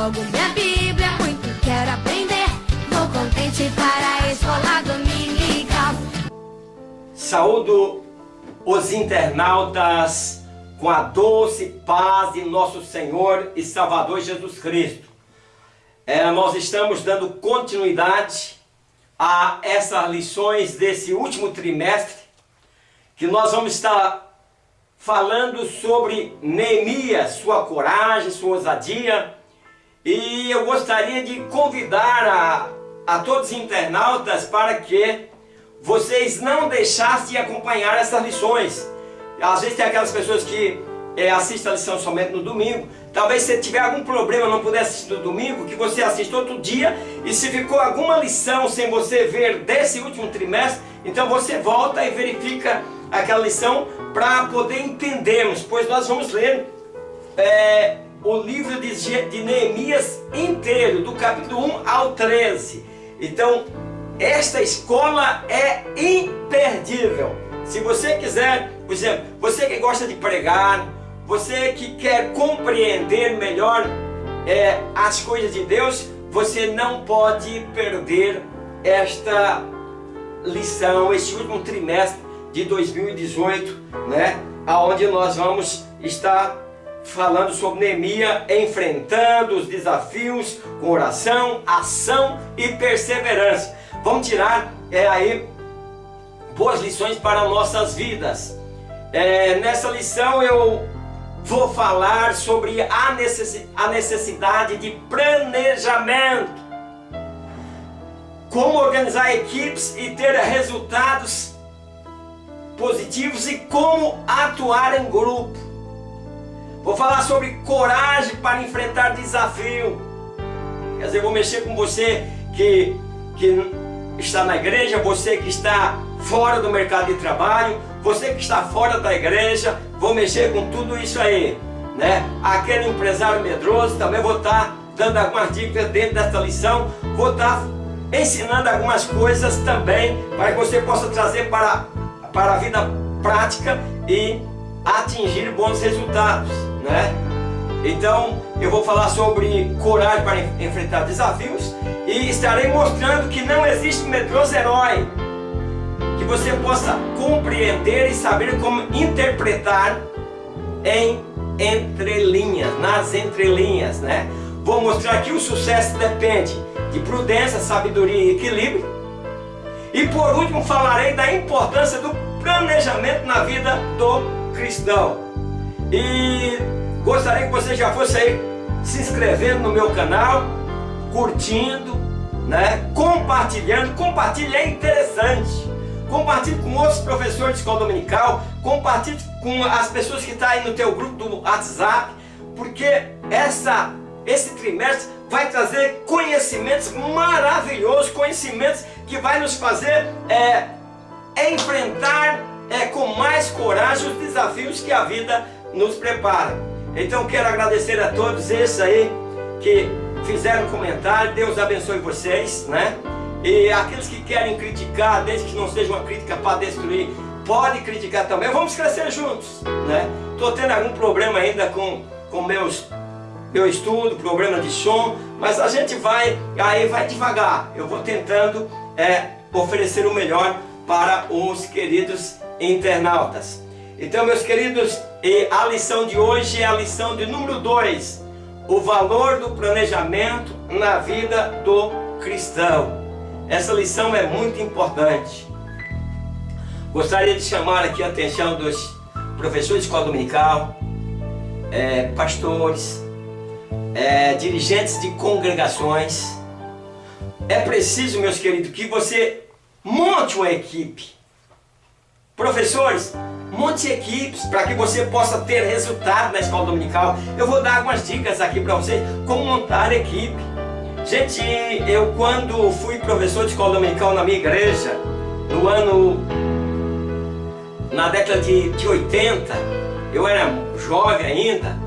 logo minha Bíblia, muito quero aprender. Vou contente para a escola dominical. Saúdo os internautas com a doce paz de nosso Senhor e Salvador Jesus Cristo. Nós estamos dando continuidade a essas lições desse último trimestre, que nós vamos estar falando sobre Neemias, sua coragem, sua ousadia. E eu gostaria de convidar a todos os internautas para que vocês não deixassem de acompanhar essas lições. Às vezes tem aquelas pessoas que assistem a lição somente no domingo. Talvez se tiver algum problema, não puder assistir no domingo, que você assista outro dia. E se ficou alguma lição sem você ver desse último trimestre, então você volta e verifica aquela lição para poder entendermos. Pois nós vamos ler o livro de Neemias inteiro, do capítulo 1 ao 13. Então, esta escola é imperdível. Se você quiser, por exemplo, você que gosta de pregar, você que quer compreender melhor as coisas de Deus, você não pode perder esta lição, este último trimestre de 2018, né? Onde nós vamos estar falando sobre Neemias enfrentando os desafios com oração, ação e perseverança. Vamos tirar aí boas lições para nossas vidas. Nessa lição eu vou falar sobre a necessidade de planejamento, como organizar equipes e ter resultados positivos e como atuar em grupo. Vou falar sobre coragem para enfrentar desafio. Quer dizer, vou mexer com você que está na igreja, você que está fora do mercado de trabalho, você que está fora da igreja, vou mexer com tudo isso aí, né? Aquele empresário medroso, também vou estar dando algumas dicas dentro desta lição, vou estar ensinando algumas coisas também, para que você possa trazer para a vida prática e atingir bons resultados, né? Então, eu vou falar sobre coragem para enfrentar desafios e estarei mostrando que não existe medroso herói, que você possa compreender e saber como interpretar nas entrelinhas, né? Vou mostrar que o sucesso depende de prudência, sabedoria e equilíbrio. E por último falarei da importância do planejamento na vida do cristão. E gostaria que você já fosse aí se inscrevendo no meu canal, curtindo, né? Compartilhando. Compartilhe, é interessante. Compartilhe com outros professores de escola dominical, compartilhe com as pessoas que estão aí no teu grupo do WhatsApp, porque esse trimestre vai trazer conhecimentos maravilhosos, conhecimentos que vai nos fazer enfrentar com mais coragem os desafios que a vida nos prepara. Então quero agradecer a todos esses aí que fizeram comentário. Deus abençoe vocês, né? E aqueles que querem criticar, desde que não seja uma crítica para destruir, pode criticar também. Vamos crescer juntos, né? Estou tendo algum problema ainda com meu estudo, problema de som, mas a gente vai devagar. Eu vou tentando oferecer o melhor para os queridos internautas. Então, meus queridos, a lição de hoje é a lição de número 2, o valor do planejamento na vida do cristão. Essa lição é muito importante. Gostaria de chamar aqui a atenção dos professores de escola dominical, pastores, dirigentes de congregações. É preciso, meus queridos, que você monte uma equipe. Professores, monte equipes para que você possa ter resultado na escola dominical. Eu vou dar algumas dicas aqui para vocês como montar equipe. Gente, eu quando fui professor de escola dominical na minha igreja, na década de 80, eu era jovem ainda,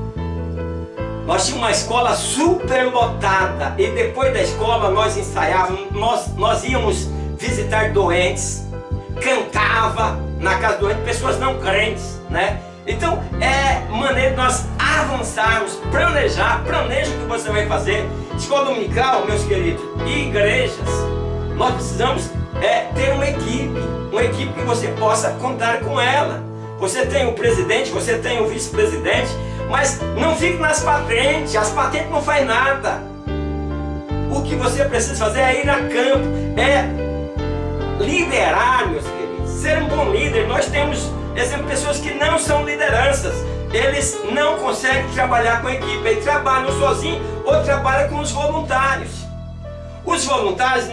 nós tínhamos uma escola super lotada e depois da escola nós ensaiávamos, nós íamos visitar doentes, cantava na casa doente, pessoas não crentes, né? Então é maneira de nós avançarmos, planeja o que você vai fazer. Escola dominical, meus queridos, e igrejas, nós precisamos ter uma equipe que você possa contar com ela. Você tem o presidente, você tem o vice-presidente, mas não fique nas patentes, as patentes não fazem nada. O que você precisa fazer é ir a campo, é liderar, meus queridos, ser um bom líder. Nós temos, exemplo, pessoas que não são lideranças, eles não conseguem trabalhar com a equipe, eles trabalham sozinhos ou trabalham com os voluntários. Os voluntários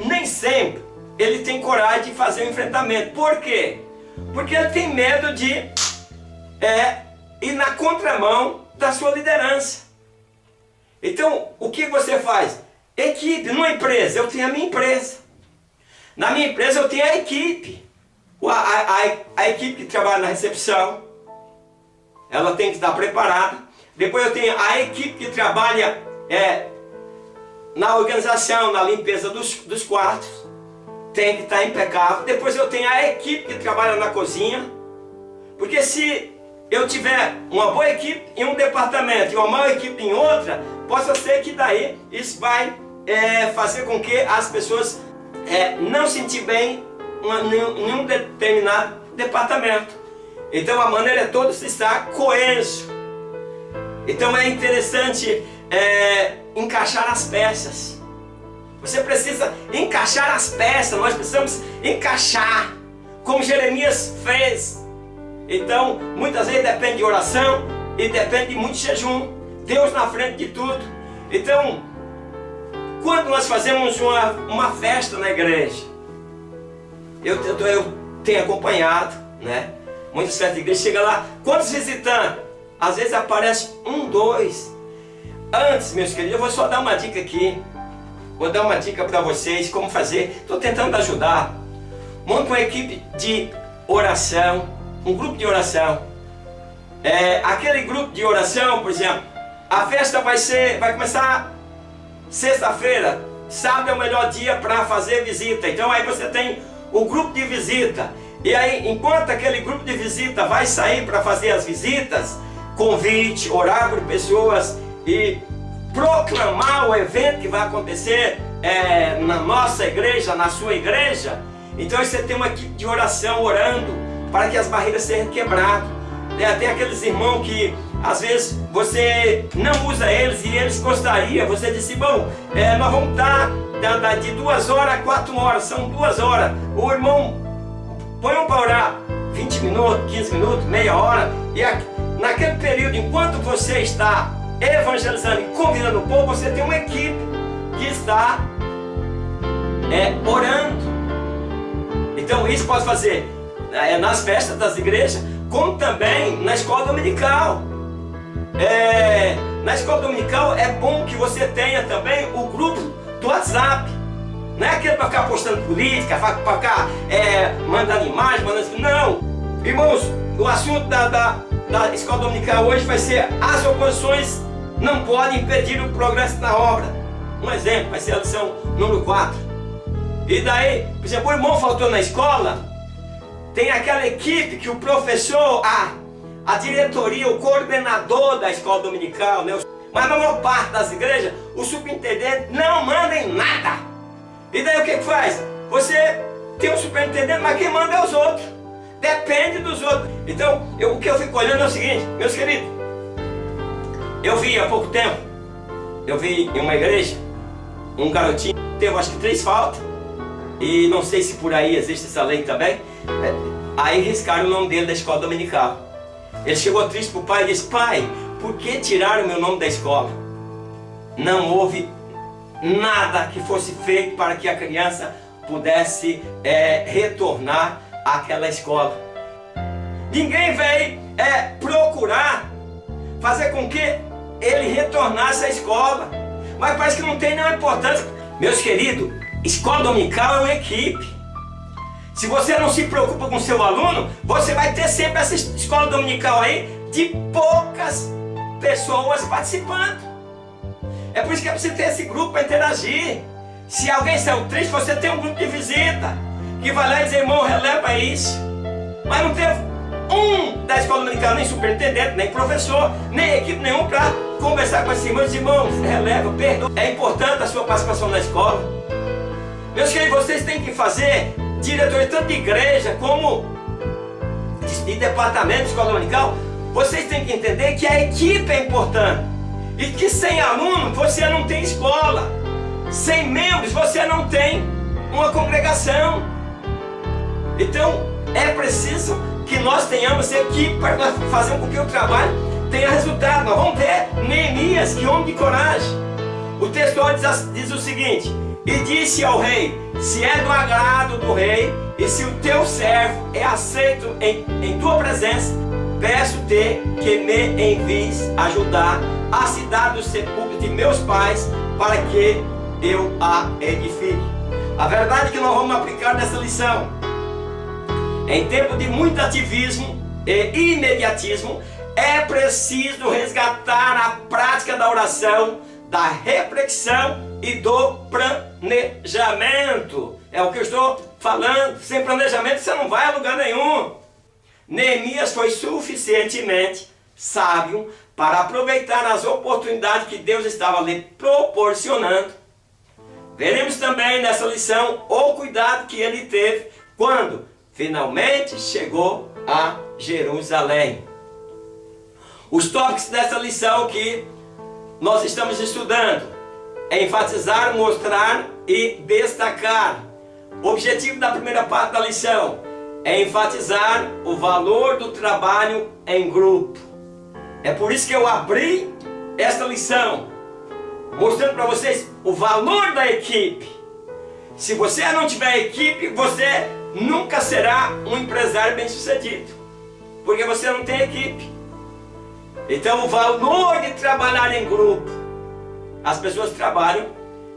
nem sempre ele tem coragem de fazer o enfrentamento. Por quê? Porque ele tem medo de ir na contramão da sua liderança. Então, o que você faz? Equipe. Numa empresa, eu tenho a minha empresa. Na minha empresa, eu tenho a equipe. A equipe que trabalha na recepção, ela tem que estar preparada. Depois eu tenho a equipe que trabalha na organização, na limpeza dos quartos, tem que estar impecável. Depois eu tenho a equipe que trabalha na cozinha, porque se eu tiver uma boa equipe em um departamento e uma má equipe em outra, possa ser que daí isso vai fazer com que as pessoas não sentir bem em um determinado departamento. Então a maneira é toda se estar coeso. Então é interessante encaixar as peças. Você precisa encaixar as peças, nós precisamos encaixar, como Jeremias fez. Então, muitas vezes depende de oração e depende de muito jejum. Deus na frente de tudo. Então, quando nós fazemos uma festa na igreja, eu tenho acompanhado, né? Muitas festas de igreja, chega lá, quantos visitantes? Às vezes aparece 1, 2. Antes, meus queridos, eu vou só dar uma dica aqui. Vou dar uma dica para vocês como fazer. Estou tentando ajudar. Monta uma equipe de oração, um grupo de oração. Aquele grupo de oração, por exemplo, a festa vai começar sexta-feira. Sábado é o melhor dia para fazer visita. Então aí você tem o grupo de visita. E aí, enquanto aquele grupo de visita vai sair para fazer as visitas, convite, orar por pessoas e proclamar o evento que vai acontecer na nossa igreja, na sua igreja. Então você tem uma equipe de oração orando para que as barreiras sejam quebradas. Tem aqueles irmãos que às vezes você não usa eles e eles gostariam. Você disse, bom, nós vamos estar de 2 horas a 4 horas, são 2 horas. O irmão põe um para orar 20 minutos, 15 minutos, meia hora. E naquele período, enquanto você está evangelizando e convidando o povo, você tem uma equipe que está orando. Então isso pode fazer nas festas das igrejas, como também na escola dominical. Na escola dominical é bom que você tenha também o grupo do WhatsApp. Não é aquele para ficar postando política, para ficar mandando imagens, não. Irmãos, o assunto da escola dominical hoje vai ser: as oposições não podem impedir o progresso da obra. Um exemplo, vai ser a lição número 4. E daí, por exemplo, o irmão faltou na escola, tem aquela equipe que o professor, a diretoria, o coordenador da escola dominical, né? Mas na maior parte das igrejas, o superintendente não manda em nada. E daí o que faz? Você tem um superintendente, mas quem manda é os outros. Depende dos outros. Então, o que eu fico olhando é o seguinte, meus queridos. Eu vi há pouco tempo, em uma igreja, um garotinho, teve acho que 3 faltas. E não sei se por aí existe essa lei também. Aí riscaram o nome dele da escola dominical. Ele chegou triste para o pai e disse: pai, por que tiraram o meu nome da escola? Não houve nada que fosse feito para que a criança pudesse retornar àquela escola. Ninguém veio procurar fazer com que ele retornasse à escola. Mas parece que não tem nenhuma importância. Meus queridos, escola dominical é uma equipe. Se você não se preocupa com o seu aluno, você vai ter sempre essa escola dominical aí de poucas pessoas participando. É por isso que é preciso ter esse grupo para interagir. Se alguém saiu triste, você tem um grupo de visita que vai lá e diz: irmão, releva isso. Mas não teve da escola dominical, nem superintendente, nem professor, nem equipe nenhum para conversar com esses irmãos. Releva, perdoa. É importante a sua participação na escola. Meus queridos, vocês têm que fazer diretores tanto de igreja como de departamento de escola dominical. Vocês têm que entender que a equipe é importante e que sem aluno você não tem escola, sem membros você não tem uma congregação. Então é preciso que nós tenhamos equipe para fazer com que o trabalho tenha resultado. Nós vamos ver Neemias, que homem de coragem. O texto diz o seguinte: e disse ao rei: se é do agrado do rei e se o teu servo é aceito em tua presença, peço-te que me envies ajudar a cidade do sepulcro de meus pais, para que eu a edifique. A verdade é que nós vamos aplicar nessa lição. Em tempo de muito ativismo e imediatismo, é preciso resgatar a prática da oração, da reflexão e do planejamento. É o que eu estou falando. Sem planejamento você não vai a lugar nenhum. Neemias foi suficientemente sábio para aproveitar as oportunidades que Deus estava lhe proporcionando. Veremos também nessa lição o cuidado que ele teve quando finalmente chegou a Jerusalém. Os tópicos dessa lição que nós estamos estudando é enfatizar, mostrar e destacar. O objetivo da primeira parte da lição é enfatizar o valor do trabalho em grupo. É por isso que eu abri esta lição, mostrando para vocês o valor da equipe. Se você não tiver equipe, você nunca será um empresário bem-sucedido, porque você não tem equipe. Então o valor de trabalhar em grupo. As pessoas trabalham,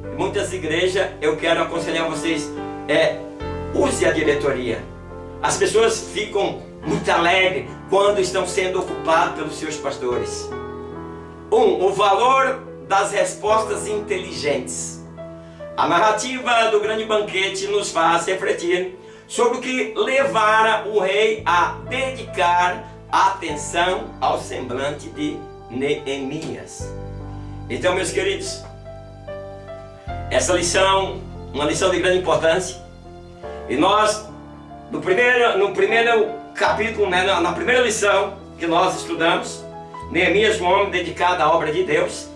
em muitas igrejas, eu quero aconselhar vocês, use a diretoria. As pessoas ficam muito alegres quando estão sendo ocupadas pelos seus pastores. O valor das respostas inteligentes. A narrativa do grande banquete nos faz refletir sobre o que levara o rei a dedicar atenção ao semblante de Neemias. Então, meus queridos, essa lição, uma lição de grande importância, e nós, no primeiro capítulo, na primeira lição que nós estudamos, Neemias, um homem dedicado à obra de Deus,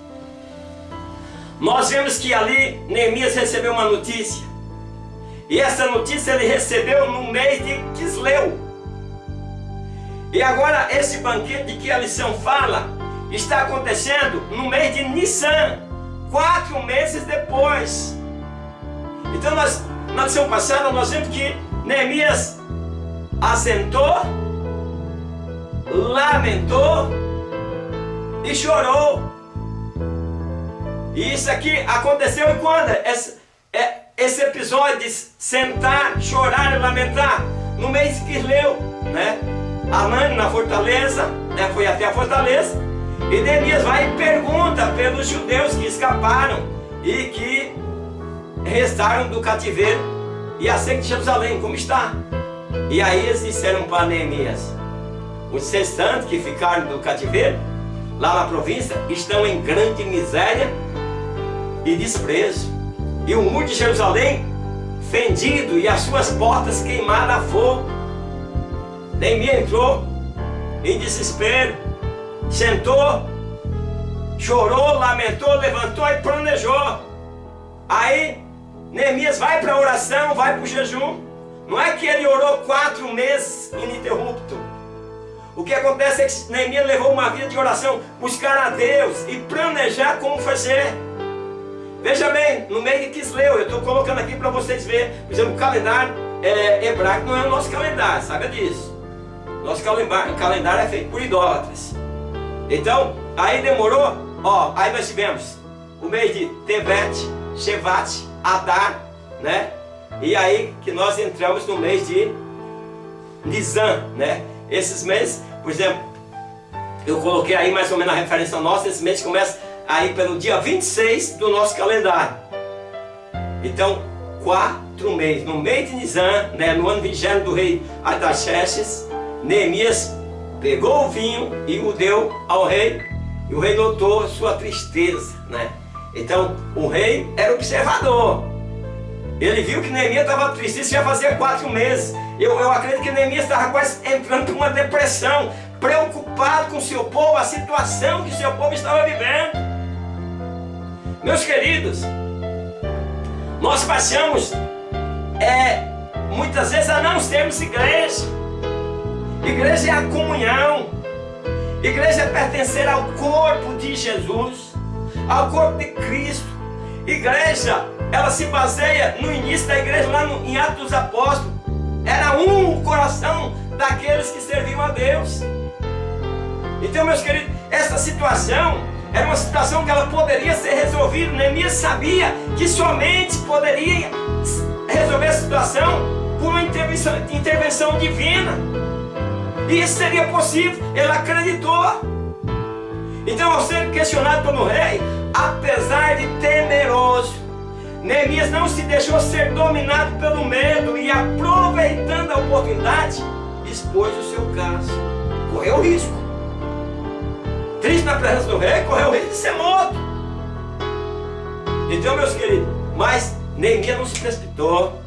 nós vemos que ali Neemias recebeu uma notícia, e essa notícia ele recebeu no mês de Quisleu. E agora esse banquete de que a lição fala está acontecendo no mês de Nissan, 4 meses depois. Então na lição passada nós vimos que Neemias assentou, lamentou e chorou. E isso aqui aconteceu em quando? Esse episódio de sentar, chorar e lamentar no mês de Quisleu, né? Anani na fortaleza, né? Foi até a fortaleza, e Neemias vai e pergunta pelos judeus que escaparam e que restaram do cativeiro e acerca de Jerusalém, como está? E aí eles disseram para Neemias: os restantes que ficaram do cativeiro lá na província estão em grande miséria e desprezo, e o muro de Jerusalém fendido e as suas portas queimadas a fogo. Neemias entrou em desespero, sentou, chorou, lamentou, levantou e planejou. Aí Neemias vai para a oração, vai para o jejum. Não é que ele orou 4 meses ininterrupto. O que acontece é que Neemias levou uma vida de oração, buscar a Deus e planejar como fazer. Veja bem, no meio de Quisleu, eu estou colocando aqui para vocês verem, por exemplo, o calendário hebraico não é o nosso calendário, sabe disso? Nosso calendário é feito por idólatras. Então, aí demorou, aí nós tivemos o mês de Tevet, Shevat, Adar, né? E aí que nós entramos no mês de Nisan, né? Esses meses, por exemplo, eu coloquei aí mais ou menos a referência nossa. Esse mês começa aí pelo dia 26 do nosso calendário. Então, 4 meses. No mês de Nisan, né? No ano 20 do rei Artaxerxes, Neemias pegou o vinho e o deu ao rei, e o rei notou sua tristeza, né? Então o rei era observador. Ele viu que Neemias estava triste. Isso já fazia 4 meses. Eu acredito que Neemias estava quase entrando em uma depressão, preocupado com o seu povo, a situação que o seu povo estava vivendo. Meus queridos, nós passamos muitas vezes a não sermos igreja. Igreja é a comunhão. Igreja é pertencer ao corpo de Jesus, ao corpo de Cristo. Igreja, ela se baseia no início da igreja, lá em Atos dos Apóstolos. Era o coração daqueles que serviam a Deus. Então, meus queridos, essa situação era uma situação que ela poderia ser resolvida. Neemias sabia que somente poderia resolver a situação por uma intervenção divina. E isso seria possível. Ele acreditou. Então, ao ser questionado pelo rei, apesar de temeroso, Neemias não se deixou ser dominado pelo medo e, aproveitando a oportunidade, expôs o seu caso. Correu risco. Triste na presença do rei, correu risco de ser morto. Então, meus queridos, mas Neemias não se precipitou.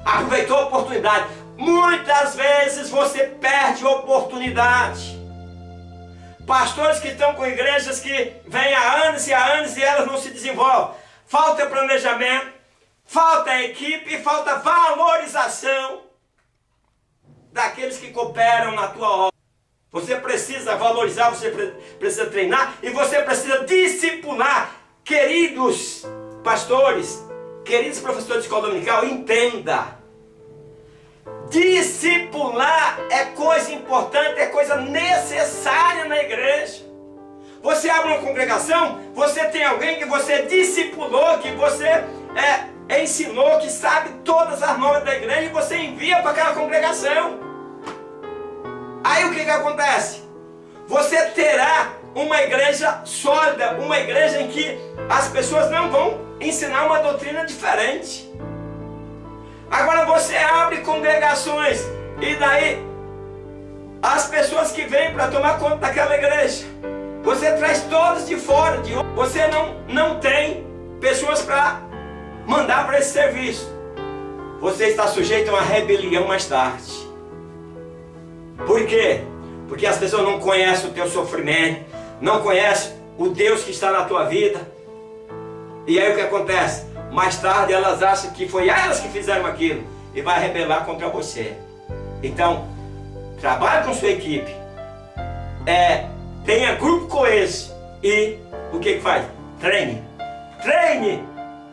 Aproveitou a oportunidade. Muitas vezes você perde oportunidade. Pastores que estão com igrejas que vêm há anos e elas não se desenvolvem. Falta planejamento, falta equipe, falta valorização daqueles que cooperam na tua obra. Você precisa valorizar, você precisa treinar e você precisa discipular. Queridos pastores, queridos professores de escola dominical, entenda. Discipular é coisa importante, é coisa necessária na igreja. Você abre uma congregação, você tem alguém que você discipulou, que você ensinou, que sabe todas as normas da igreja, e você envia para aquela congregação. Aí o que acontece? Você terá uma igreja sólida, uma igreja em que as pessoas não vão ensinar uma doutrina diferente. Agora você abre congregações e daí as pessoas que vêm para tomar conta daquela igreja, você traz todos de fora, você não tem pessoas para mandar para esse serviço. Você está sujeito a uma rebelião mais tarde. Por quê? Porque as pessoas não conhecem o teu sofrimento, não conhecem o Deus que está na tua vida. E aí o que acontece? Mais tarde elas acham que foi elas que fizeram aquilo e vai rebelar contra você. Então, trabalhe com sua equipe, tenha grupo coeso e o que faz? Treine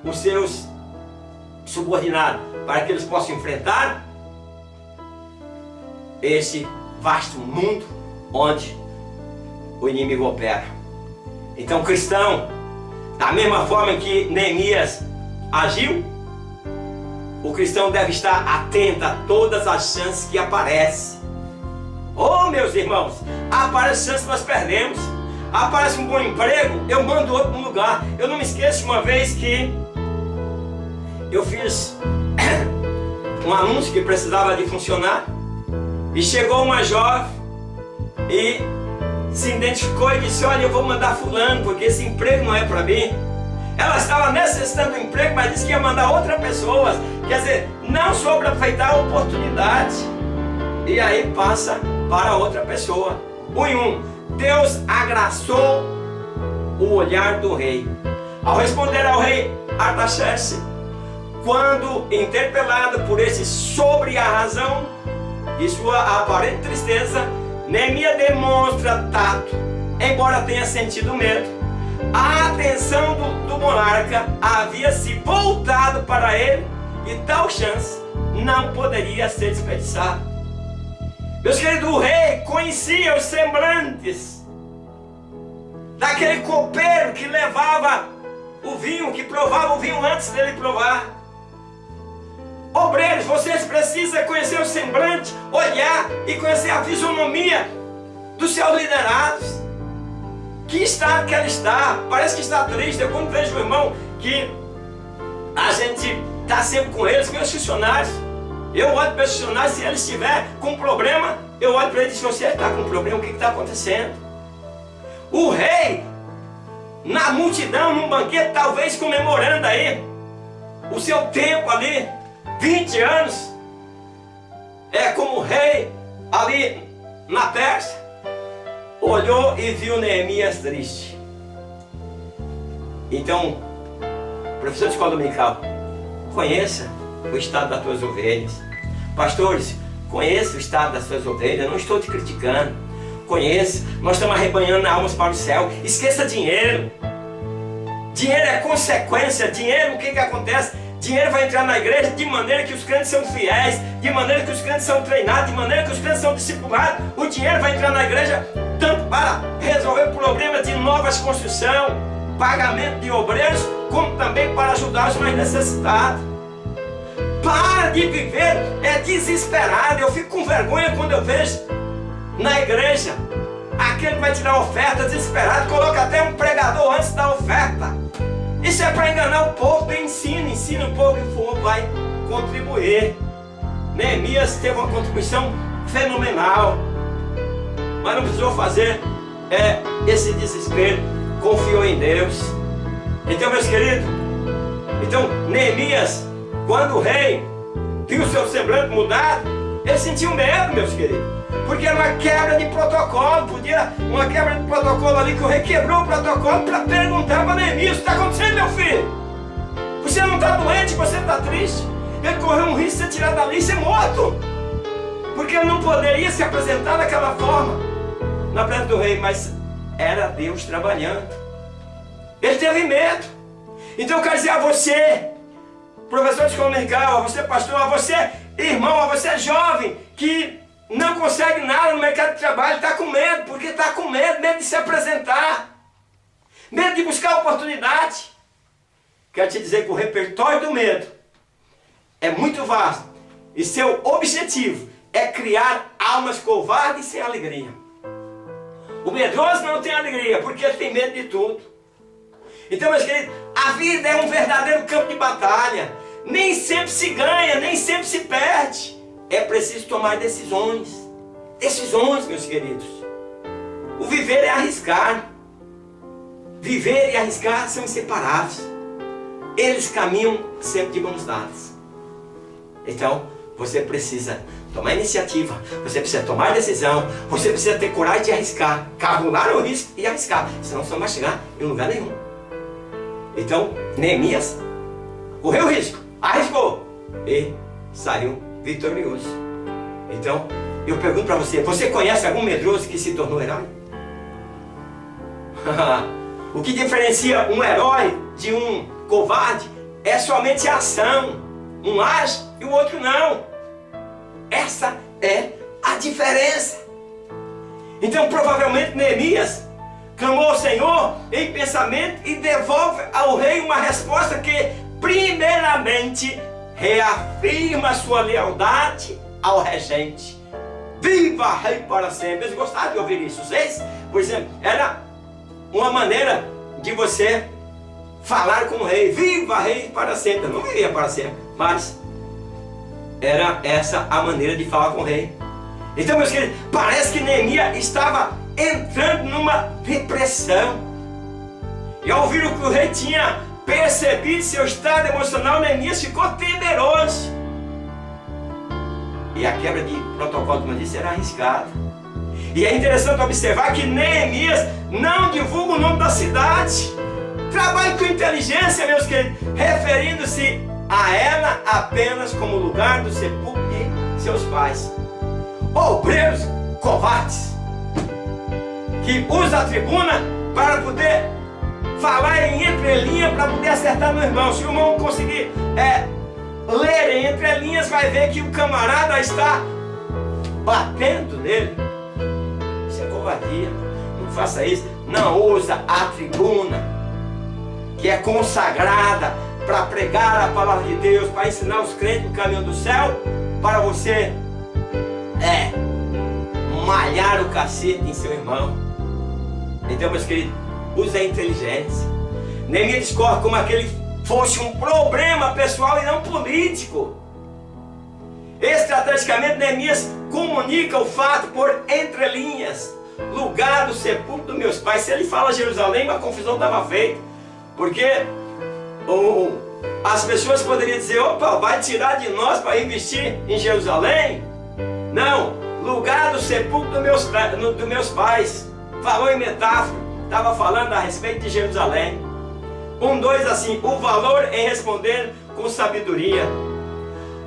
os seus subordinados para que eles possam enfrentar esse vasto mundo onde o inimigo opera. Então, cristão, da mesma forma que Neemias agiu, o cristão deve estar atento a todas as chances que aparecem. Oh, meus irmãos, aparece chance que nós perdemos. Aparece um bom emprego, eu mando outro no lugar. Eu não me esqueço de uma vez que eu fiz um anúncio que precisava de funcionário, e chegou uma jovem e se identificou e disse: olha, eu vou mandar fulano porque esse emprego não é para mim. Ela estava necessitando de um emprego, mas disse que ia mandar outra pessoa. Quer dizer, não soube aproveitar a oportunidade. E aí passa para outra pessoa. Deus agraçou o olhar do rei. Ao responder ao rei Artaxerxes, quando interpelado por esse sobre a razão de sua aparente tristeza, Neemias demonstra tato, embora tenha sentido medo. A atenção do monarca havia se voltado para ele e tal chance não poderia ser desperdiçada. Meus queridos, o rei conhecia os semblantes daquele copeiro que levava o vinho, que provava o vinho antes dele provar. Obreiros, vocês precisam conhecer o semblante, olhar e conhecer a fisionomia dos seus liderados. Que estado que ela está? Parece que está triste. Eu quando vejo o irmão que a gente está sempre com eles, meus funcionários, eu olho para os funcionários, se eles estiverem com problema, Eu olho para ele e digo: você está com um problema, o que está acontecendo? O rei, na multidão, num banquete, talvez comemorando aí o seu tempo ali, 20 anos, como rei ali na Pérsia, olhou e viu Neemias triste. Então, professor de escola dominical, conheça o estado das tuas ovelhas. Pastores, conheça o estado das suas ovelhas. Eu não estou te criticando. Conheça. Nós estamos arrebanhando almas para o céu. Esqueça dinheiro. Dinheiro é consequência. Dinheiro, o que acontece? Dinheiro vai entrar na igreja de maneira que os crentes são fiéis, de maneira que os crentes são treinados, de maneira que os crentes são discipulados. O dinheiro vai entrar na igreja tanto para resolver problemas de novas construções, pagamento de obreiros, como também para ajudar os mais necessitados. Para de viver desesperado. Eu fico com vergonha quando eu vejo na igreja aquele que vai tirar oferta desesperado, coloca até um pregador antes da oferta. Isso é para enganar o povo. Ensina o povo, e o povo vai contribuir. Neemias teve uma contribuição fenomenal, mas não precisou fazer esse desespero. Confiou em Deus. Então, meus queridos, Neemias, quando o rei viu o seu semblante mudado, ele sentiu medo, meus queridos, porque era uma quebra de protocolo. Uma quebra de protocolo ali, que o rei quebrou o protocolo para perguntar para Neemias: o que está acontecendo, meu filho? Você não está doente, você está triste? Ele correu um risco de ser tirado dali e ser morto, porque ele não poderia se apresentar daquela forma na presença do rei, mas era Deus trabalhando. Ele teve medo. Então eu quero dizer a você, professor de escola dominical, a você pastor, a você irmão, a você jovem, que não consegue nada no mercado de trabalho, está com medo, porque está com medo de se apresentar, medo de buscar oportunidade. Quero te dizer que o repertório do medo é muito vasto, e seu objetivo é criar almas covardes sem alegria. O medroso não tem alegria, porque ele tem medo de tudo. Então, meus queridos, a vida é um verdadeiro campo de batalha. Nem sempre se ganha, nem sempre se perde. É preciso tomar decisões. Decisões, meus queridos. O viver é arriscar. Viver e arriscar são inseparáveis. Eles caminham sempre de mãos dadas. Então, você precisa tomar iniciativa, você precisa tomar decisão, você precisa ter coragem de arriscar, calcular o risco e arriscar, senão você não vai chegar em lugar nenhum. Então, Neemias correu o risco, arriscou e saiu vitorioso. Então, eu pergunto para você: você conhece algum medroso que se tornou herói? O que diferencia um herói de um covarde é somente a ação. Um age e o outro não. Essa é a diferença. Então, provavelmente Neemias clamou ao Senhor em pensamento e devolve ao rei uma resposta que, primeiramente, reafirma sua lealdade ao regente. Viva rei para sempre. Eles gostaram de ouvir isso. Vocês, por exemplo, era uma maneira de você falar com o rei. Viva rei para sempre. Eu não vivia para sempre, mas era essa a maneira de falar com o rei. Então, meus queridos, parece que Neemias estava entrando numa depressão. E ao ouvir o que o rei tinha percebido seu estado emocional, Neemias ficou temeroso. E a quebra de protocolo, como eu disse, era arriscada. E é interessante observar que Neemias não divulga o nome da cidade. Trabalhe com inteligência, meus queridos, referindo-se a ela apenas como lugar do sepulcro de seus pais. Obreiros covardes que usam a tribuna para poder falar em entrelinha, para poder acertar no irmão. Se o irmão conseguir ler em entrelinhas, vai ver que o camarada está batendo nele. Isso é covardia. Não faça isso. Não usa a tribuna, que é consagrada para pregar a palavra de Deus, para ensinar os crentes o caminho do céu, para você malhar o cacete em seu irmão. Então, meus queridos, use a inteligência. Neemias discorre como aquele fosse um problema pessoal e não político. Estrategicamente, Neemias comunica o fato por entrelinhas. Lugar do sepulcro dos meus pais. Se ele fala Jerusalém, a confusão estava feita. Porque as pessoas poderiam dizer: opa, vai tirar de nós para investir em Jerusalém? Não, lugar do sepulcro dos meus pais. Falou em metáfora, estava falando a respeito de Jerusalém. 2 assim, o valor em responder com sabedoria.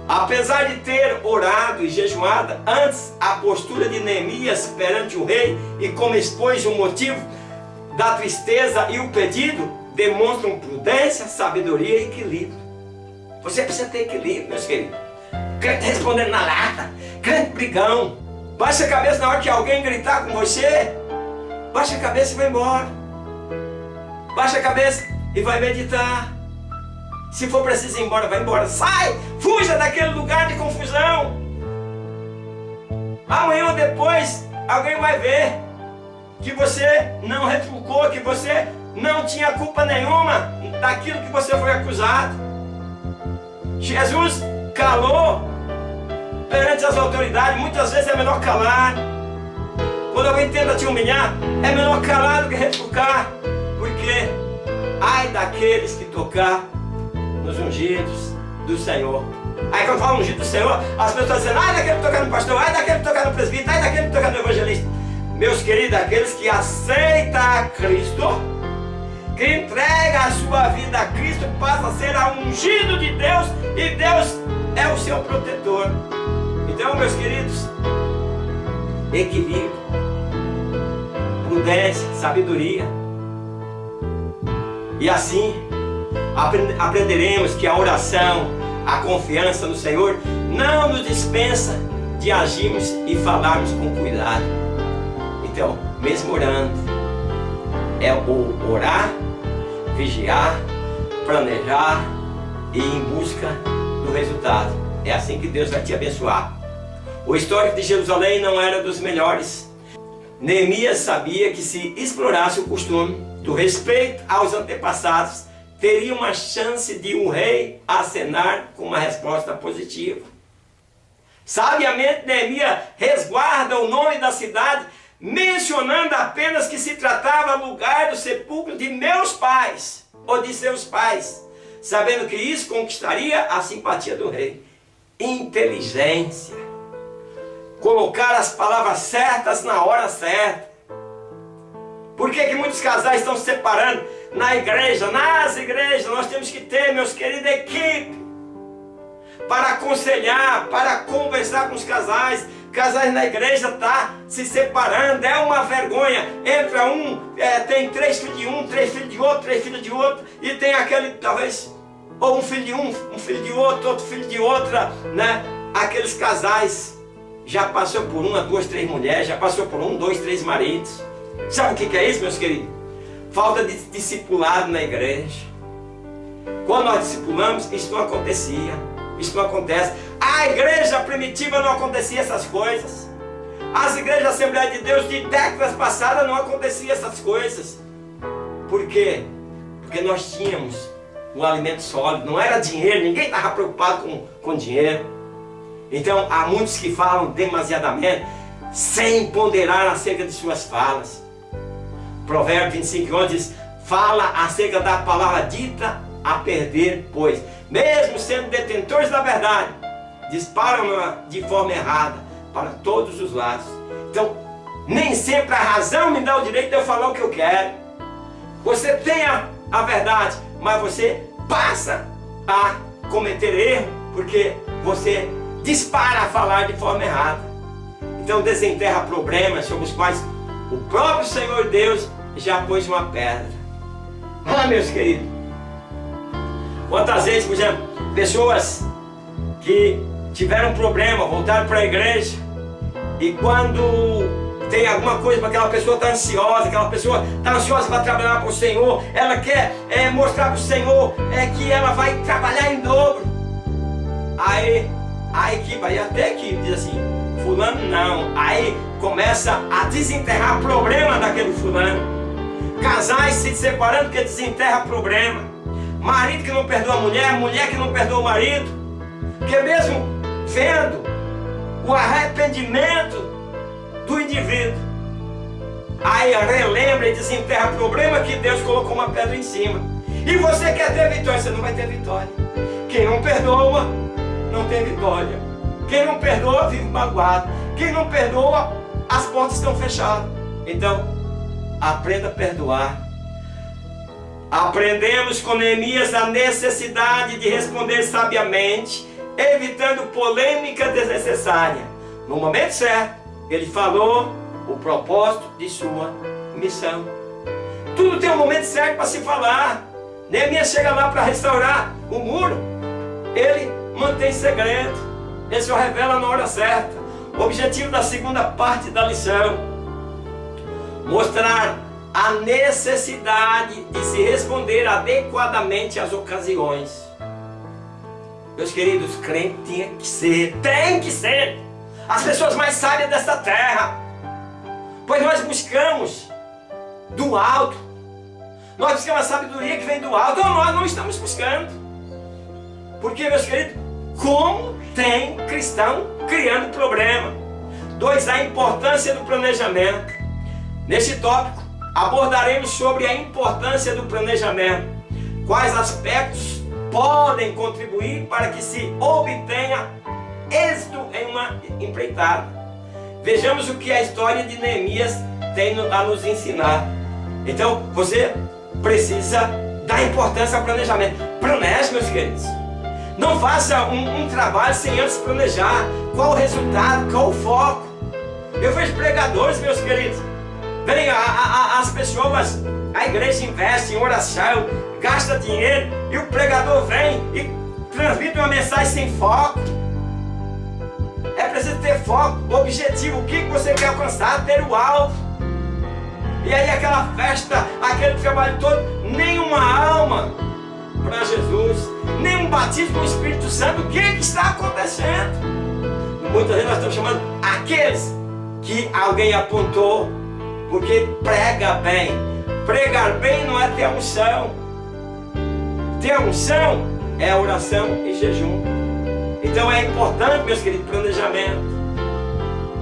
Apesar de ter orado e jejuado, antes a postura de Neemias perante o rei, e como expôs o motivo da tristeza e o pedido, demonstram prudência, sabedoria e equilíbrio. Você precisa ter equilíbrio, meus queridos. Crente respondendo na lata, crente brigão. Baixa a cabeça na hora que alguém gritar com você. Baixa a cabeça e vai embora. Baixa a cabeça e vai meditar. Se for preciso ir embora, vai embora. Sai! Fuja daquele lugar de confusão. Amanhã ou depois, alguém vai ver que você não retrucou, que você não tinha culpa nenhuma daquilo que você foi acusado. Jesus calou perante as autoridades. Muitas vezes é melhor calar. Quando alguém tenta te humilhar, é melhor calar do que retrucar. Porque ai daqueles que tocar nos ungidos do Senhor. Aí quando fala ungido do Senhor, as pessoas dizem: ai daquele que tocar no pastor, ai daquele que tocar no presbítero, ai daquele que tocar no evangelista. Meus queridos, aqueles que aceitam a Cristo, que entrega a sua vida a Cristo, passa a ser ungido de Deus, e Deus é o seu protetor. Então, meus queridos, equilíbrio, prudência, sabedoria. E assim aprenderemos que a oração, a confiança no Senhor não nos dispensa de agirmos e falarmos com cuidado. Então, mesmo orando, é o orar, vigiar, planejar e ir em busca do resultado. É assim que Deus vai te abençoar. O histórico de Jerusalém não era dos melhores. Neemias sabia que se explorasse o costume do respeito aos antepassados, teria uma chance de um rei acenar com uma resposta positiva. Sabiamente, Neemias resguarda o nome da cidade, mencionando apenas que se tratava do lugar do sepulcro de meus pais, ou de seus pais, sabendo que isso conquistaria a simpatia do rei. Inteligência. Colocar as palavras certas na hora certa. Por que muitos casais estão se separando na igreja? Nas igrejas nós temos que ter, meus queridos, equipe para aconselhar, para conversar com os casais. Casais na igreja estão se separando, é uma vergonha. Entra tem 3 filhos de um, 3 filhos de outro, 3 filhos de outro, e tem aquele, talvez, ou um filho de um filho de outro filho de outra, né? Aqueles casais já passou por 1, 2, 3 mulheres, já passou por 1, 2, 3 maridos. Sabe o que é isso, meus queridos? Falta de discipulado na igreja. Quando nós discipulamos, isso não acontecia. Isso não acontece. A igreja primitiva não acontecia essas coisas. As igrejas da Assembleia de Deus de décadas passadas não acontecia essas coisas. Por quê? Porque nós tínhamos um alimento sólido. Não era dinheiro, ninguém estava preocupado com dinheiro. Então há muitos que falam demasiadamente, sem ponderar acerca de suas falas. Provérbio 25:11 diz: fala acerca da palavra dita a perder, pois, mesmo sendo detentores da verdade, disparam de forma errada para todos os lados. Então, nem sempre a razão me dá o direito de eu falar o que eu quero. Você tem a verdade, mas você passa a cometer erro, porque você dispara a falar de forma errada. Então desenterra problemas sobre os quais o próprio Senhor Deus já pôs uma pedra. Ah, meus queridos, quantas vezes, por exemplo, pessoas que tiveram problema, voltaram para a igreja, e quando tem alguma coisa para aquela pessoa está ansiosa, aquela pessoa está ansiosa para trabalhar para o Senhor, ela quer mostrar para o Senhor que ela vai trabalhar em dobro. Aí a equipe, aí até a equipe diz assim: fulano não. Aí começa a desenterrar problema daquele fulano. Casais se separando porque desenterra problema. Marido que não perdoa a mulher, mulher que não perdoa o marido. Porque mesmo vendo o arrependimento do indivíduo. Aí relembra e desenterra o problema que Deus colocou uma pedra em cima. E você quer ter vitória, você não vai ter vitória. Quem não perdoa, não tem vitória. Quem não perdoa, vive magoado. Quem não perdoa, as portas estão fechadas. Então, aprenda a perdoar. Aprendemos com Neemias a necessidade de responder sabiamente, evitando polêmica desnecessária. No momento certo, ele falou o propósito de sua missão. Tudo tem um momento certo para se falar. Neemias chega lá para restaurar o muro. Ele mantém segredo. Ele só revela na hora certa. O objetivo da segunda parte da lição: mostrar a necessidade de se responder adequadamente às ocasiões. Meus queridos, crente tem que ser as pessoas mais sábias desta terra, pois nós buscamos do alto, nós buscamos a sabedoria que vem do alto. Ou nós não estamos buscando, porque, meus queridos, como tem cristão criando problema. 2, a importância do planejamento. Neste tópico abordaremos sobre a importância do planejamento, quais aspectos podem contribuir para que se obtenha êxito em uma empreitada. Vejamos o que a história de Neemias tem a nos ensinar. Então, você precisa dar importância ao planejamento. Planeje, meus queridos. Não faça um trabalho sem antes planejar. Qual o resultado, qual o foco. Eu vejo pregadores, meus queridos, vem as pessoas, a igreja investe em oração, gasta dinheiro, e o pregador vem e transmite uma mensagem sem foco. É preciso ter foco, objetivo, o que você quer alcançar, ter o alvo. E aí aquela festa, aquele trabalho todo, nenhuma alma para Jesus, nenhum batismo no Espírito Santo. O que está acontecendo? Muitas vezes nós estamos chamando aqueles que alguém apontou, porque prega bem. Pregar bem não é ter unção. Ter unção é oração e jejum. Então é importante, meus queridos, planejamento,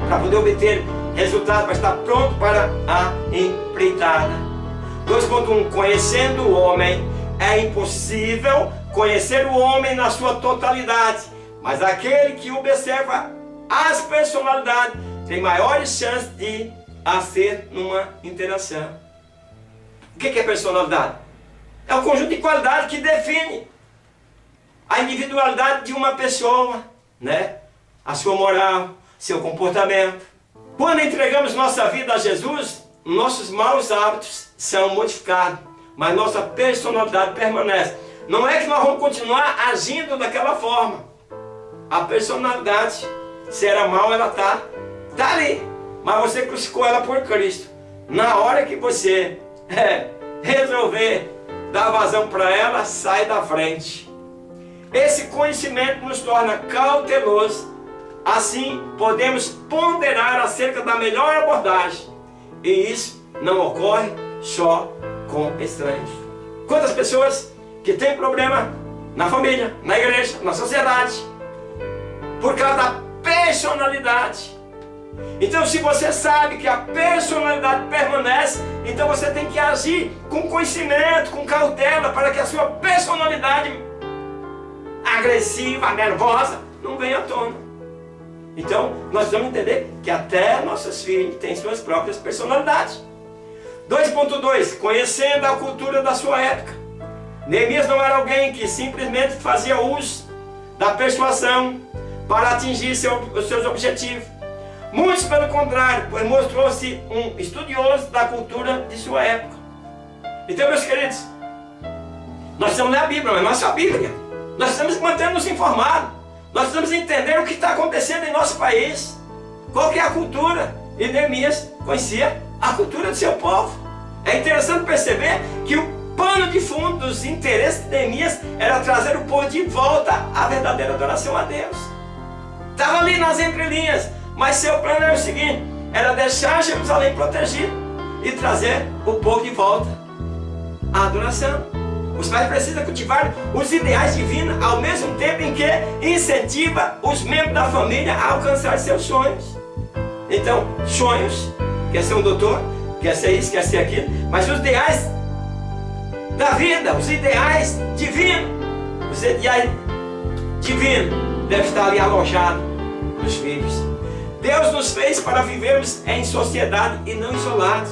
para poder obter resultado, para estar pronto para a empreitada. 2.1. Conhecendo o homem, é impossível conhecer o homem na sua totalidade, mas aquele que observa as personalidades tem maiores chances de ser numa interação. O que é personalidade? É o conjunto de qualidades que define a individualidade de uma pessoa, né? A sua moral, seu comportamento. Quando entregamos nossa vida a Jesus, nossos maus hábitos são modificados, mas nossa personalidade permanece. Não é que nós vamos continuar agindo daquela forma. A personalidade, se era mal, ela está ali, mas você crucificou ela por Cristo. Na hora que você resolver dar vazão para ela, sai da frente. Esse conhecimento nos torna cautelosos. Assim, podemos ponderar acerca da melhor abordagem. E isso não ocorre só com estranhos. Quantas pessoas que têm problema na família, na igreja, na sociedade, por causa da personalidade. Então, se você sabe que a personalidade permanece, então você tem que agir com conhecimento, com cautela, para que a sua personalidade agressiva, nervosa, não venha à tona. Então, nós vamos entender que até nossos filhos têm suas próprias personalidades. 2.2. Conhecendo a cultura da sua época. Neemias não era alguém que simplesmente fazia uso da persuasão para atingir os seus objetivos. Muitos pelo contrário, pois mostrou-se um estudioso da cultura de sua época. Então, meus queridos, nós precisamos ler a Bíblia, mas não é só a Bíblia. Nós precisamos manter-nos informados. Nós precisamos entender o que está acontecendo em nosso país. Qual que é a cultura? E Neemias conhecia a cultura do seu povo. É interessante perceber que o pano de fundo dos interesses de Neemias era trazer o povo de volta à verdadeira adoração a Deus. Estava ali nas entrelinhas, mas seu plano era o seguinte: era deixar Jerusalém protegida e trazer o povo de volta à adoração. Os pais precisam cultivar os ideais divinos ao mesmo tempo em que incentiva os membros da família a alcançar seus sonhos. Então, sonhos, quer ser um doutor, quer ser isso, quer ser aquilo, mas os ideais da vida, os ideais divinos, devem estar ali alojados nos filhos. Deus nos fez para vivermos em sociedade e não isolados.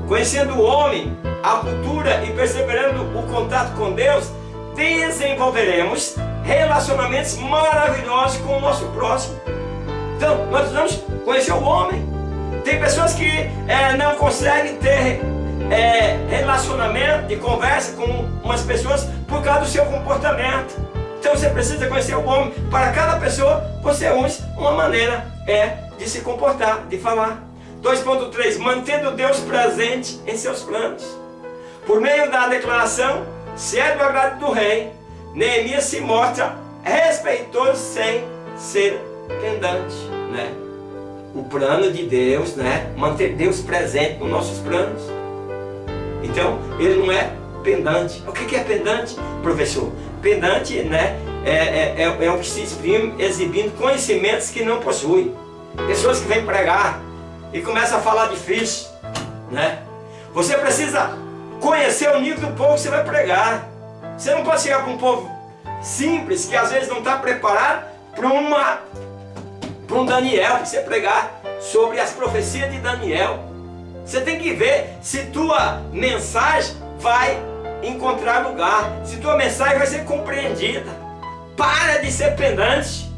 Conhecendo o homem, a cultura e perseverando o contato com Deus, desenvolveremos relacionamentos maravilhosos com o nosso próximo. Então, nós precisamos conhecer o homem. Tem pessoas que não conseguem ter relacionamento, de conversa com umas pessoas por causa do seu comportamento. Então você precisa conhecer o homem. Para cada pessoa, você usa uma maneira de se comportar, de falar. 2.3. Mantendo Deus presente em seus planos. Por meio da declaração, se é do agrado do rei, Neemias se mostra respeitoso sem ser pedante, né? O plano de Deus, né? Manter Deus presente nos nossos planos. Então, ele não é pedante. O que é pedante, professor? Pedante, né? É o que se exprime exibindo conhecimentos que não possui. Pessoas que vêm pregar e começam a falar difícil, né? Você precisa conhecer o nível do povo que você vai pregar. Você não pode chegar para um povo simples que às vezes não está preparado para um Daniel, para você pregar sobre as profecias de Daniel. Você tem que ver se tua mensagem vai encontrar lugar, se tua mensagem vai ser compreendida. Para de ser pedante.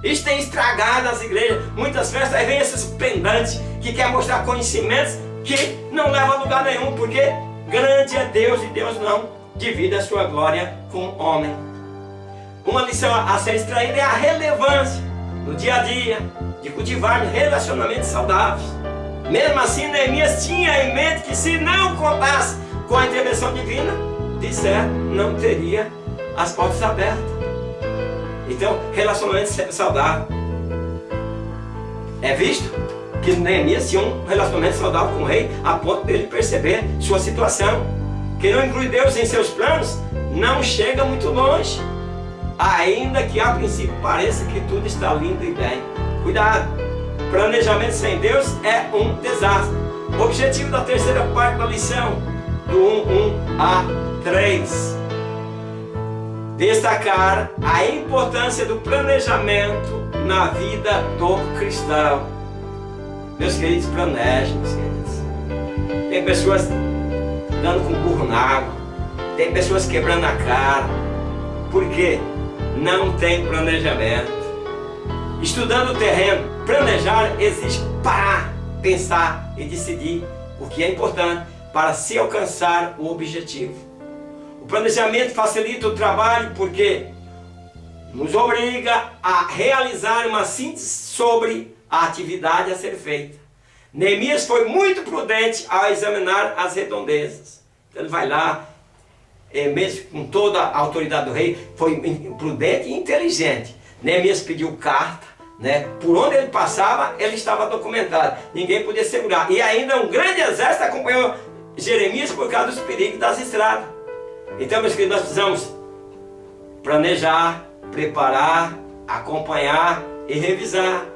Isso tem estragado as igrejas. Muitas festas, aí vem esses pendantes que querem mostrar conhecimentos que não levam a lugar nenhum, porque grande é Deus e Deus não divide a sua glória com o homem. Uma lição a ser extraída é a relevância no dia a dia de cultivar relacionamentos saudáveis. Mesmo assim, Neemias tinha em mente que se não contasse com a intervenção divina, de certo não teria as portas abertas. Então, relacionamento saudável. É visto que Neemias tinha um relacionamento saudável com o rei, a ponto dele perceber sua situação. Quem não inclui Deus em seus planos, não chega muito longe. Ainda que a princípio pareça que tudo está lindo e bem. Cuidado! Planejamento sem Deus é um desastre. O objetivo da terceira parte da lição, do 1 a 3. Destacar a importância do planejamento na vida do cristão. Meus queridos, planejem, meus queridos. Tem pessoas dando com burro na água. Tem pessoas quebrando a cara. Por quê? Não tem planejamento. Estudando o terreno, planejar exige parar, pensar e decidir o que é importante para se alcançar o objetivo. O planejamento facilita o trabalho porque nos obriga a realizar uma síntese sobre a atividade a ser feita. Neemias foi muito prudente ao examinar as redondezas. Então ele vai lá, mesmo com toda a autoridade do rei, foi prudente e inteligente. Neemias pediu carta, né? Por onde ele passava, ele estava documentado. Ninguém podia segurar. E ainda um grande exército acompanhou Jeremias por causa dos perigos das estradas. Então, meus queridos, nós precisamos planejar, preparar, acompanhar e revisar.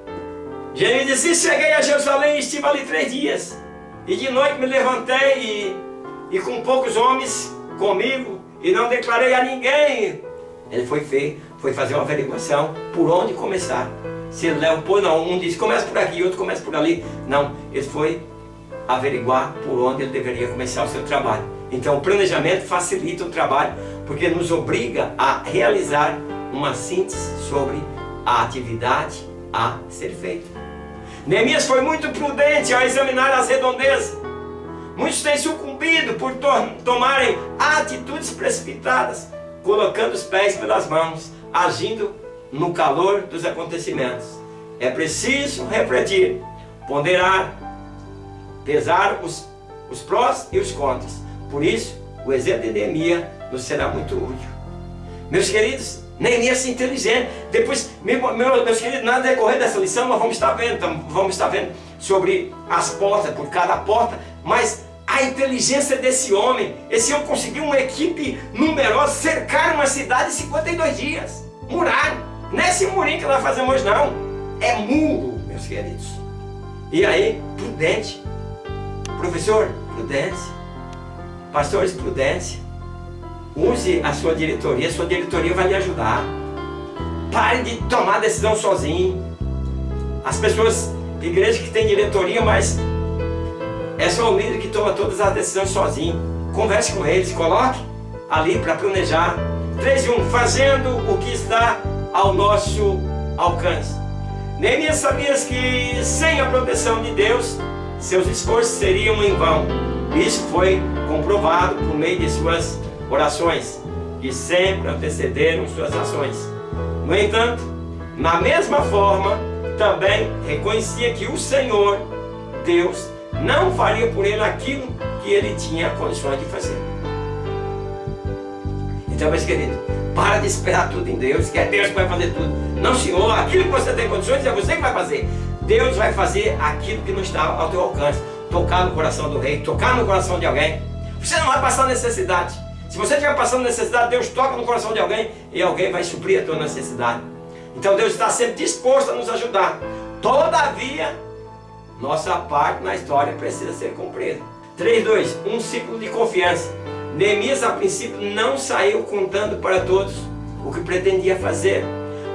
Jeremias disse: cheguei a Jerusalém e estive ali 3 dias. E de noite me levantei e com poucos homens comigo e não declarei a ninguém. Ele foi fazer uma averiguação por onde começar. Se ele leva, não, um diz começa por aqui, outro começa por ali. Não, ele foi averiguar por onde ele deveria começar o seu trabalho. Então o planejamento facilita o trabalho, porque nos obriga a realizar uma síntese sobre a atividade a ser feita. Neemias foi muito prudente ao examinar as redondezas. Muitos têm sucumbido por tomarem atitudes precipitadas, colocando os pés pelas mãos, agindo no calor dos acontecimentos. É preciso refletir, ponderar, pesar os prós e os contras. Por isso, o exemplo de Neemias nos será muito útil. Meus queridos, Neemias é inteligente. Depois, meus queridos, na decorrer dessa lição, nós vamos estar vendo sobre as portas, por cada porta, mas a a inteligência desse homem. Esse homem conseguiu uma equipe numerosa, cercar uma cidade em 52 dias. Muralha. Não é esse murinho que nós fazemos hoje, não. É muro, meus queridos. E aí, prudente. Professor, prudência. Pastores, prudência. Use a sua diretoria vai lhe ajudar. Pare de tomar decisão sozinho. As pessoas, igreja que tem diretoria, mas é só o líder que toma todas as decisões sozinho. Converse com eles, coloque ali para planejar. 3:1, fazendo o que está ao nosso alcance. Neemias sabia que sem a proteção de Deus, seus esforços seriam em vão. Isso foi comprovado por meio de suas orações, que sempre antecederam suas ações. No entanto, na mesma forma, também reconhecia que o Senhor, Deus, não faria por ele aquilo que ele tinha condições de fazer. Então, meus queridos, para de esperar tudo em Deus, que é Deus que vai fazer tudo. Não, Senhor, aquilo que você tem condições é você que vai fazer. Deus vai fazer aquilo que não está ao teu alcance. Tocar no coração do rei, tocar no coração de alguém. Você não vai passar necessidade. Se você estiver passando necessidade, Deus toca no coração de alguém e alguém vai suprir a tua necessidade. Então Deus está sempre disposto a nos ajudar. Todavia, nossa parte na história precisa ser cumprida. 3:2, um ciclo de confiança. Neemias, a princípio, não saiu contando para todos o que pretendia fazer.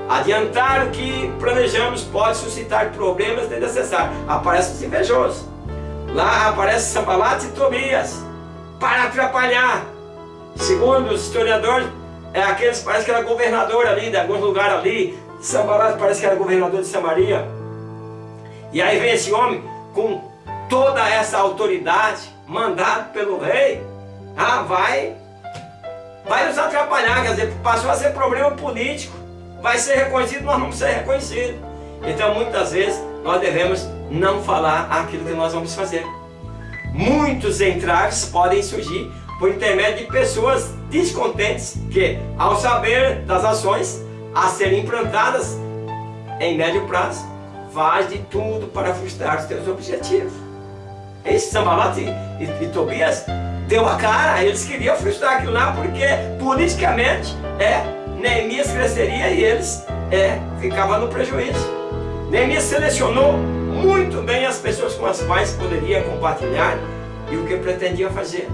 Adiantar o que planejamos pode suscitar problemas desnecessários. Aparece os invejosos. Lá aparece Sanbalat e Tobias para atrapalhar. Segundo os historiadores, aqueles parece que era governador ali, de alguns lugares ali. Sanbalat parece que era governador de Samaria. E aí vem esse homem com toda essa autoridade, mandado pelo rei. Vai nos atrapalhar, quer dizer, passou a ser problema político. Vai ser reconhecido, nós vamos ser reconhecidos. Então muitas vezes nós devemos não falar aquilo que nós vamos fazer. Muitos entraves podem surgir por intermédio de pessoas descontentes que, ao saber das ações a serem implantadas em médio prazo, faz de tudo para frustrar os teus objetivos. Esse Sanbalat e Tobias deu a cara, eles queriam frustrar aquilo lá porque politicamente Neemias cresceria e eles ficavam no prejuízo. Neemias selecionou muito bem as pessoas com as quais poderia compartilhar e o que pretendia fazer.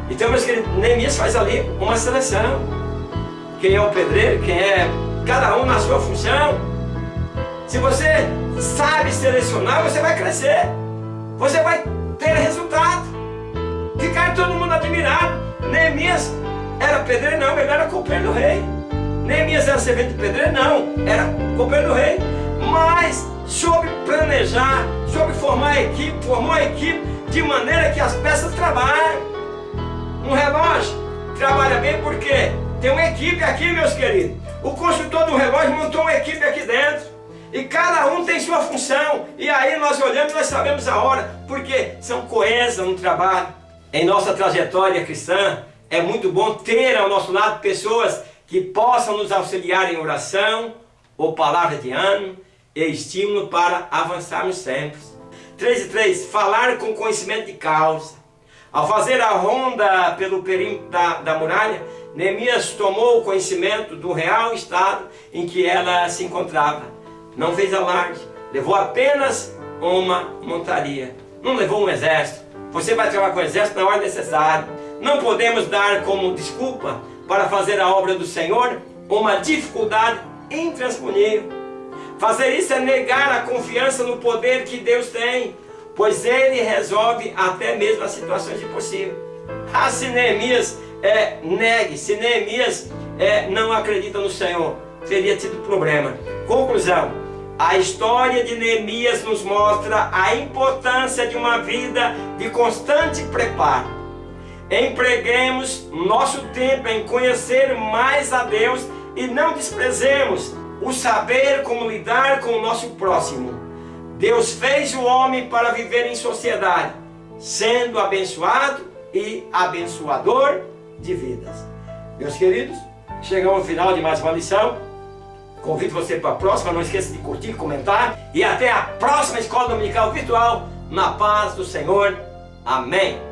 Então, meus queridos, Neemias faz ali uma seleção. Quem é o pedreiro, quem é cada um na sua função. Se você sabe selecionar, você vai crescer. Você vai ter resultado. Ficar todo mundo admirado. Neemias era pedreiro? Não, ele era copeiro do rei. Neemias era servente de pedreiro? Não, era copeiro do rei. Mas soube planejar, soube formar a equipe, formou a equipe de maneira que as peças trabalham. Um relógio trabalha bem porque tem uma equipe aqui, meus queridos. O construtor do relógio montou uma equipe aqui dentro. E cada um tem sua função. E aí nós olhamos e nós sabemos a hora. Porque são coesas no trabalho. Em nossa trajetória cristã, é muito bom ter ao nosso lado pessoas que possam nos auxiliar em oração ou palavra de ânimo e estímulo para avançarmos sempre. 3:3, falar com conhecimento de causa. Ao fazer a ronda pelo perímetro da muralha, Neemias tomou conhecimento do real estado em que ela se encontrava. Não fez alarde, levou apenas uma montaria. Não levou um exército. Você vai trabalhar com o exército na hora necessária. Não podemos dar como desculpa para fazer a obra do Senhor uma dificuldade intransponível. Fazer isso é negar a confiança no poder que Deus tem, pois Ele resolve até mesmo as situações impossíveis. Se Neemias negue, se Neemias não acredita no Senhor, teria tido problema. Conclusão: a história de Neemias nos mostra a importância de uma vida de constante preparo. Empreguemos nosso tempo em conhecer mais a Deus e não desprezemos o saber como lidar com o nosso próximo. Deus fez o homem para viver em sociedade. sendo abençoado e abençoador de vidas. Meus queridos, chegamos ao final de mais uma lição. Convido você para a próxima. Não esqueça de curtir, comentar. E até a próxima Escola Dominical Virtual. Na paz do Senhor. Amém.